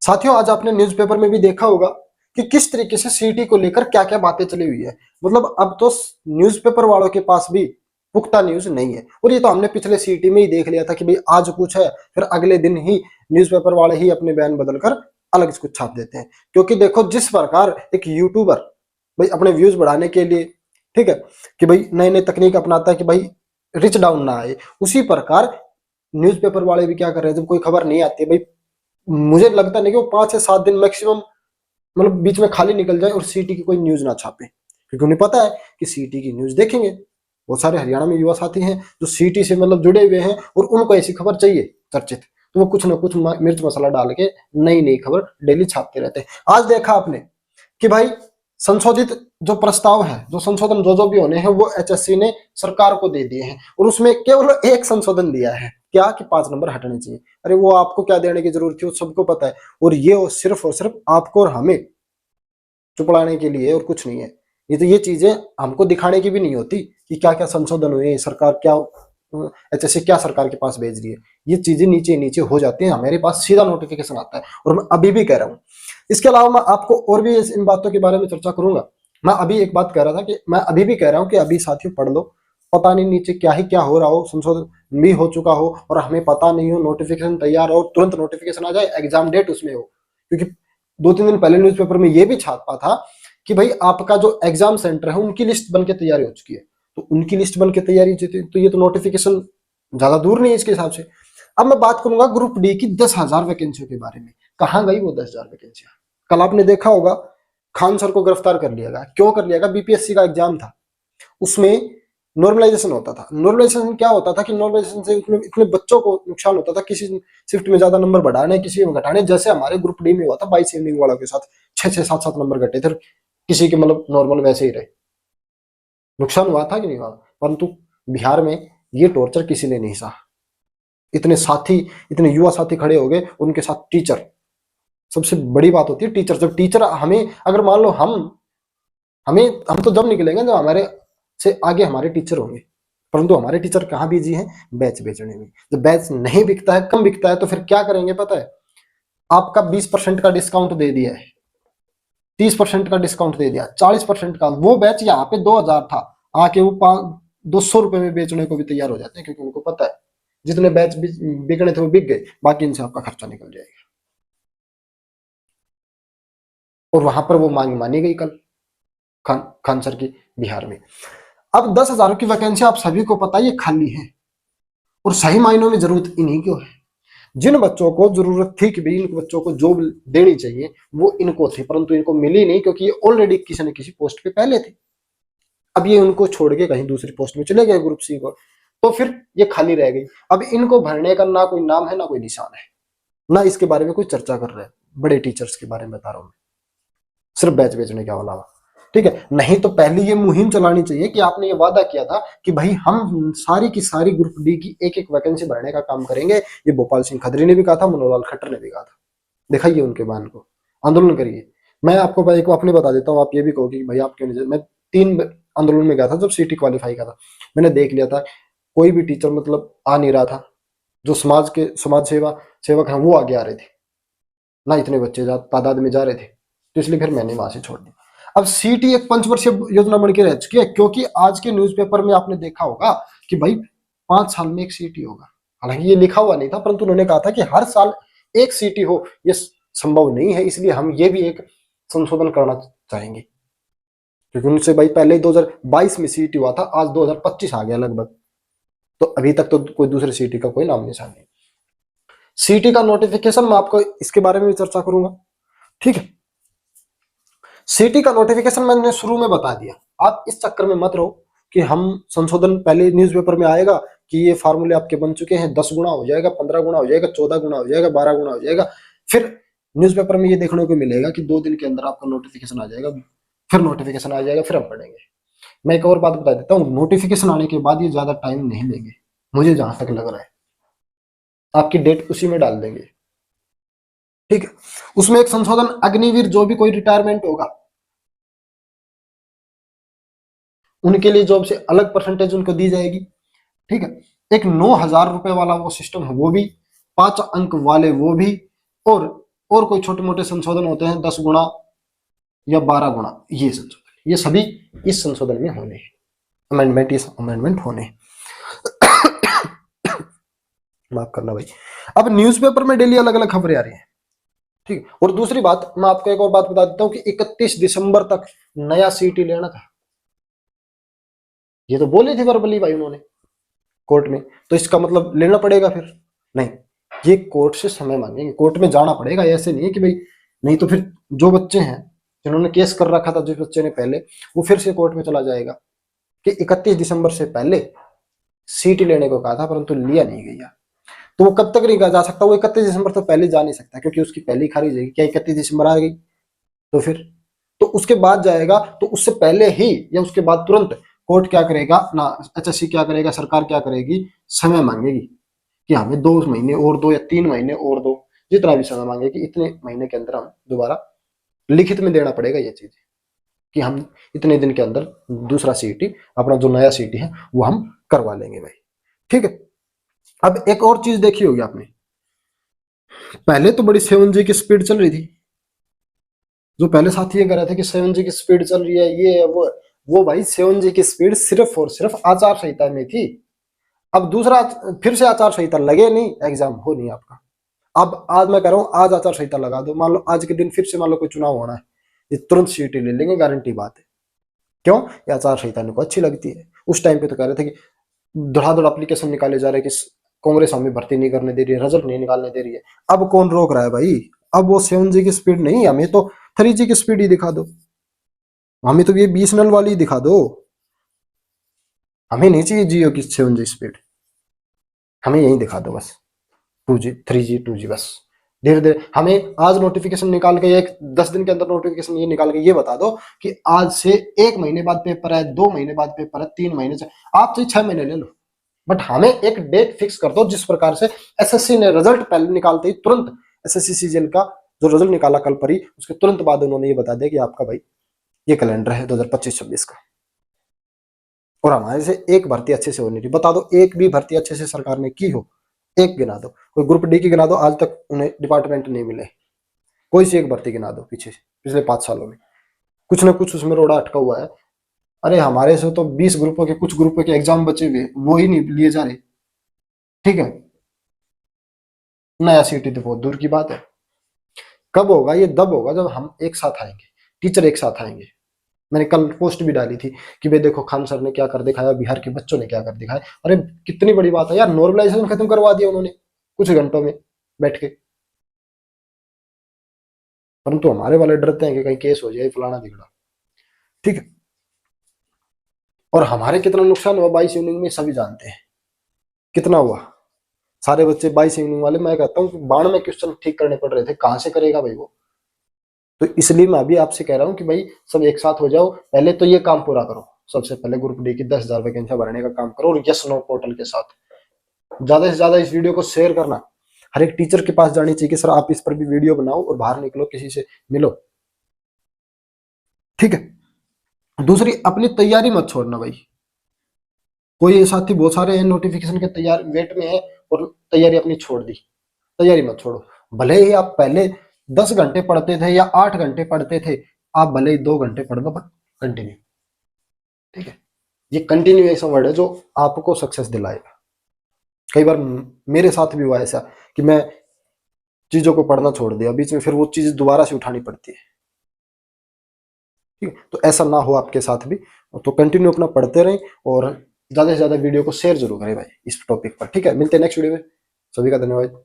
साथियों, आज आपने न्यूज़पेपर में भी देखा होगा कि किस तरीके से सीईटी को लेकर क्या क्या बातें चली हुई है। मतलब अब तो न्यूज़पेपर वालों के पास भी पुख्ता न्यूज नहीं है। और ये तो हमने पिछले सीईटी में ही देख लिया था कि भाई आज कुछ है, फिर अगले दिन ही न्यूज़पेपर वाले ही अपने बयान बदलकर अलग कुछ छाप देते हैं। क्योंकि देखो, जिस प्रकार एक यूट्यूबर भाई अपने व्यूज बढ़ाने के लिए, ठीक है, कि भाई नई नई तकनीक अपनाता है कि भाई रिच डाउन ना आए, उसी प्रकार न्यूज़पेपर वाले भी क्या कर रहे हैं। जब कोई खबर नहीं आती है भाई, मुझे लगता नहीं कि वो 5 से 7 दिन मैक्सिमम मतलब बीच में खाली निकल जाए और सीटी की कोई न्यूज ना छापे, क्योंकि उन्हें पता है कि सीटी की न्यूज देखेंगे। बहुत सारे हरियाणा में युवा साथी हैं जो सीटी से मतलब जुड़े हुए हैं और उनको ऐसी खबर चाहिए चर्चित, तो वो कुछ ना कुछ मिर्च मसाला डाल के नई नई खबर डेली छापते रहते हैं। आज देखा आपने कि भाई संशोधित जो प्रस्ताव है, जो संशोधन जो भी होने हैं, वो एचएससी ने सरकार को दे दिए हैं और उसमें केवल एक संशोधन दिया है, क्या कि 5 नंबर हटने चाहिए। अरे वो आपको क्या देने की जरूरत थी, वो सबको पता है। और ये सिर्फ और सिर्फ आपको और हमें चुपड़ाने के लिए और कुछ नहीं है। ये तो ये चीजें हमको दिखाने की भी नहीं होती कि क्या क्या संशोधन हुए, सरकार क्या एचएससी क्या सरकार के पास भेज रही है। ये चीजें नीचे नीचे हो जाती हैं, हमारे पास सीधा नोटिफिकेशन आता है। और मैं अभी भी कह रहा हूँ, इसके अलावा मैं आपको और भी इन बातों के बारे में चर्चा करूंगा। मैं अभी एक बात कह रहा था कि मैं अभी भी कह रहा हूँ कि अभी साथियों पढ़ लो, पता नहीं नीचे क्या ही क्या हो रहा हो, संशोधन भी हो चुका हो और हमें पता नहीं हो, नोटिफिकेशन तैयार हो, तुरंत नोटिफिकेशन आ जाए, एग्जाम डेट उसमें हो। क्योंकि 2-3 दिन पहले न्यूज़पेपर में ये भी छापा था कि भाई आपका जो एग्जाम सेंटर है उनकी लिस्ट बन के तैयारी हो चुकी है। तो उनकी लिस्ट बन के तैयारी, तो ये तो नोटिफिकेशन ज्यादा दूर नहीं है इसके हिसाब से। अब मैं बात करूंगा ग्रुप डी की 10,000 वैकेंसियों के बारे में। कहां गई वो 10,000 वैकेंसियां? कल आपने देखा होगा खान सर को गिरफ्तार कर लिया गया। क्यों कर लिया गया? बीपीएससी का एग्जाम था, उसमें नॉर्मलाइजेशन होता था। नॉर्मलाइजेशन क्या होता था कि नॉर्मलाइजेशन से इतने बच्चों को नुकसान होता था, किसी शिफ्ट में ज्यादा नंबर बढ़ाने, किसी में घटाने। जैसे हमारे ग्रुप डी में हुआ था 22 इवनिंग वालों के साथ, 6-6, 7-7 नंबर घटे थे, किसी के मतलब नॉर्मल वैसे ही रहे। नुकसान हुआ था कि नहीं हुआ? परंतु बिहार में ये टॉर्चर किसी ने नहीं सहा। इतने साथी, इतने युवा साथी खड़े हो गए, उनके साथ टीचर। सबसे बड़ी बात होती है टीचर। जब टीचर हमें, अगर मान लो हम तो जब निकलेंगे जब हमारे से आगे हमारे टीचर होंगे, परंतु हमारे टीचर कहाँ बिजी हैं? बैच बेचने में। जब बैच नहीं बिकता है, कम बिकता है, तो फिर क्या करेंगे पता है? आपका 20% का डिस्काउंट दे दिया है, 30% का डिस्काउंट दे दिया, 40% का। वो बैच यहाँ पे 2,000 था, आके वो 200 रुपए में बेचने को भी तैयार हो जाते हैं, क्योंकि उनको पता है जितने बैच बिकने थे वो बिक गए, बाकी इनसे आपका खर्चा निकल जाएगा। और वहां पर वो मांग मानी गई कल खान सर की बिहार में। अब 10,000 की वैकेंसी आप सभी को पता है ये खाली है, और सही मायनों में जरूरत इन्हीं को है। जिन बच्चों को जरूरत थी कि भाई इन बच्चों को जॉब देनी चाहिए, वो इनको थी, परंतु इनको मिली नहीं, क्योंकि ये ऑलरेडी किसी न किसी पोस्ट पे पहले थे। अब ये उनको छोड़ के कहीं दूसरी पोस्ट में चले गए ग्रुप सी को, तो फिर ये खाली रह गई। अब इनको भरने का ना कोई नाम है, ना कोई निशान है, ना इसके बारे में कोई चर्चा कर रहे हैं। बड़े टीचर्स के बारे में बता रहा हूं मैं, सिर्फ बैच बेचने के अलावा। ठीक है, नहीं तो पहले ये मुहिम चलानी चाहिए कि आपने ये वादा किया था कि भाई हम सारी की सारी ग्रुप डी की एक एक वैकेंसी भरने का काम करेंगे। ये भोपाल सिंह खत्री ने भी कहा था, मनोहर लाल खट्टर ने भी कहा था। दिखाइए उनके बयान को, आंदोलन करिए। मैं आपको एक अपने बता देता हूँ, आप ये भी कहोगे भाई आप क्यों नहीं। मैं 3 आंदोलन में गया था जब सीटी क्वालिफाई का था। मैंने देख लिया था कोई भी टीचर मतलब आ नहीं रहा था। जो समाज सेवक हैं वो आगे आ रहे थे, ना इतने बच्चे तादाद में जा रहे थे, तो इसलिए फिर मैंने वहां से छोड़ दिया। अब सीटी एक पंचवर्षीय योजना बन के रह चुकी है, क्योंकि आज के न्यूज़पेपर में आपने देखा होगा कि भाई 5 साल में एक सीटी होगा। हालांकि ये लिखा हुआ नहीं था, परंतु उन्होंने कहा था कि हर साल एक सीटी हो। ये संभव नहीं है, इसलिए हम ये भी एक संशोधन करना चाहेंगे, क्योंकि उनसे भाई पहले 2022 में सीटी हुआ था, आज 2025 आ गया लगभग, तो अभी तक तो कोई दूसरे सीटी का कोई नाम निशान नहीं। सीटी का नोटिफिकेशन मैं आपको इसके बारे में भी चर्चा करूंगा, ठीक है। सीटी का नोटिफिकेशन मैंने शुरू में बता दिया, आप इस चक्कर में मत रहो कि हम संशोधन पहले न्यूज़पेपर में आएगा कि ये फार्मूले आपके बन चुके हैं, 10 गुना हो जाएगा, 15 गुना हो जाएगा, 14 गुना हो जाएगा, 12 गुना हो जाएगा। फिर न्यूज़पेपर में ये देखने को मिलेगा कि 2 दिन के अंदर आपका नोटिफिकेशन आ जाएगा, फिर नोटिफिकेशन आ जाएगा, फिर हम पढ़ेंगे। मैं एक और बात बता देता हूँ, नोटिफिकेशन आने के बाद ये ज्यादा टाइम नहीं लेंगे, मुझे जहां तक लग रहा है। आपकी डेट उसी में डाल देंगे, ठीक है। उसमें एक संशोधन, अग्निवीर जो भी कोई रिटायरमेंट होगा उनके लिए जॉब से अलग परसेंटेज उनको दी जाएगी, ठीक है। एक 9,000 रुपए वाला वो सिस्टम है, वो भी 5 अंक वाले, वो भी, और और कोई छोटे मोटे संशोधन होते हैं 10 गुना या 12 गुना, ये संशोधन, ये सभी इस संशोधन में होने, अमेंडमेंट, इस अमेंडमेंट होने। माफ करना भाई। अब न्यूज़पेपर में डेली अलग अलग खबरें आ रही हैं, ठीक है। और दूसरी बात, मैं आपको एक और बात बता देता हूं कि 31 दिसंबर तक नया सीटी लेना था, ये तो बोली थी वर्बली भाई उन्होंने कोर्ट में, तो इसका मतलब लेना पड़ेगा फिर? नहीं, ये कोर्ट से समय मांगेंगे, कोर्ट में जाना पड़ेगा। ऐसे नहीं है कि भाई, नहीं तो फिर जो बच्चे हैं जिन्होंने केस कर रखा था, जिस बच्चे ने पहले, वो फिर से कोर्ट में चला जाएगा कि 31 दिसंबर से पहले सीटी लेने को कहा था परंतु लिया नहीं गया। तो वो कब तक नहीं जा सकता? वो 31 दिसंबर तो पहले जा नहीं सकता, क्योंकि उसकी पहली खारिज है। क्या 31 दिसंबर आ गई तो फिर तो उसके बाद जाएगा, तो उससे पहले ही या उसके बाद तुरंत कोर्ट क्या करेगा ना, एचएससी क्या करेगा, सरकार क्या करेगी, समय मांगेगी कि हमें 2 महीने और दो या 3 महीने और दो, जितना भी समय मांगेगी, इतने महीने के अंदर हम दोबारा लिखित में देना पड़ेगा ये चीज कि हम इतने दिन के अंदर दूसरा सीटी, अपना जो नया सीटी है वो हम करवा लेंगे भाई, ठीक है। अब एक और चीज देखी होगी आपने, पहले तो बड़ी 7G की स्पीड चल रही थी, जो पहले साथी ये कह रहे थे कि 7G की स्पीड चल रही है, ये है वो भाई 7G की स्पीड सिर्फ और सिर्फ आचार संहिता में थी। अब दूसरा फिर से आचार संहिता लगे नहीं, एग्जाम हो नहीं आपका। अब आज मैं कह रहा हूं, आज आचार संहिता लगा दो, मान लो आज के दिन फिर से मान लो कोई चुनाव होना है, ये तुरंत सीटी ले लेंगे, गारंटी बात है। क्यों? ये आचार संहिता इनको अच्छी लगती है। उस टाइम पे तो कह रहे थे कि धड़ाधड़ एप्लीकेशन निकाले जा रहे हैं कि कांग्रेस हमें भर्ती नहीं करने दे रही है, रिजल्ट नहीं निकालने दे रही है। अब कौन रोक रहा है भाई? अब वो 7G की स्पीड नहीं, हमें तो 3G की स्पीड ही दिखा दो, हमें तो ये BSNL वाली ही दिखा दो, हमें नहीं चाहिए जियो की 7G स्पीड, हमें यही दिखा दो बस, 2G 3G 2G बस। धीरे धीरे हमें आज नोटिफिकेशन निकाल के, एक 10 दिन के अंदर नोटिफिकेशन ये निकाल के ये बता दो कि आज से 1 महीने बाद पेपर है, 2 महीने बाद पेपर है, 3 महीने से, आप तो 6 महीने ले लो, बट हमें एक डेट फिक्स कर दो। जिस प्रकार से एसएससी ने रिजल्ट पहले निकालते ही तुरंत, एसएससी सीजन का जो रिजल्ट निकाला कल पर ही, उसके तुरंत बाद उन्होंने ये बता दिया कि आपका भाई ये कैलेंडर है 2025-26 का, और हमारे से एक भर्ती अच्छे से होनी थी। बता दो एक भी भर्ती अच्छे से सरकार ने की हो, एक गिना दो, कोई ग्रुप डी की गिना दो, आज तक उन्हें डिपार्टमेंट नहीं मिले, कोई सी एक भर्ती गिना दो पिछले 5 सालों में, कुछ ना कुछ उसमें रोड़ा अटका हुआ है। अरे हमारे से तो 20 ग्रुपों के, कुछ ग्रुपों के एग्जाम बचे हुए, वो ही नहीं लिए जा रहे, ठीक है। नया सीटी तो बहुत दूर की बात है। कब होगा ये? तब होगा जब हम एक साथ आएंगे, टीचर एक साथ आएंगे। मैंने कल पोस्ट भी डाली थी कि भाई देखो खान सर ने क्या कर दिखाया, बिहार के बच्चों ने क्या कर दिखाया। अरे कितनी बड़ी बात है यार, नॉर्मलाइजेशन खत्म करवा दिया उन्होंने कुछ घंटों में बैठ के, परंतु हमारे वाले डरते हैं कि कहीं केस हो जाए, फलाना दिखड़ा, ठीक है। और हमारे कितना नुकसान हुआ 22 इवनिंग में सभी जानते हैं, कितना हुआ। सारे बच्चे 22 इवनिंग वाले, मैं कहता हूँ 92 क्वेश्चन ठीक करने पड़ रहे थे, कहां से करेगा भाई वो? तो इसलिए मैं अभी आपसे कह रहा हूँ कि भाई सब एक साथ हो जाओ, पहले तो ये काम पूरा करो। सबसे पहले ग्रुप डी की 10,000 वैकेंसियां भरने का काम करो, और यस नो पोर्टल के साथ ज्यादा से ज्यादा इस वीडियो को शेयर करना, हर एक टीचर के पास जानी चाहिए कि सर आप इस पर भी वीडियो बनाओ और बाहर निकलो, किसी से मिलो, ठीक है। दूसरी, अपनी तैयारी मत छोड़ना भाई। कोई साथी बहुत सारे हैं नोटिफिकेशन के तैयार वेट में है और तैयारी अपनी छोड़ दी, तैयारी मत छोड़ो। भले ही आप पहले 10 घंटे पढ़ते थे या 8 घंटे पढ़ते थे, आप भले ही 2 घंटे पढ़ दो, पर कंटिन्यू, ठीक है। ये कंटिन्यू ऐसा वर्ड है जो आपको सक्सेस दिलाएगा। कई बार मेरे साथ भी हुआ ऐसा कि मैं चीजों को पढ़ना छोड़ दिया बीच में, फिर वो चीज दोबारा से उठानी पड़ती है, ठीक है। तो ऐसा ना हो आपके साथ भी, तो कंटिन्यू अपना पढ़ते रहें और ज्यादा से ज्यादा वीडियो को शेयर जरूर करें भाई इस टॉपिक पर, ठीक है। मिलते हैं नेक्स्ट वीडियो में, सभी का धन्यवाद।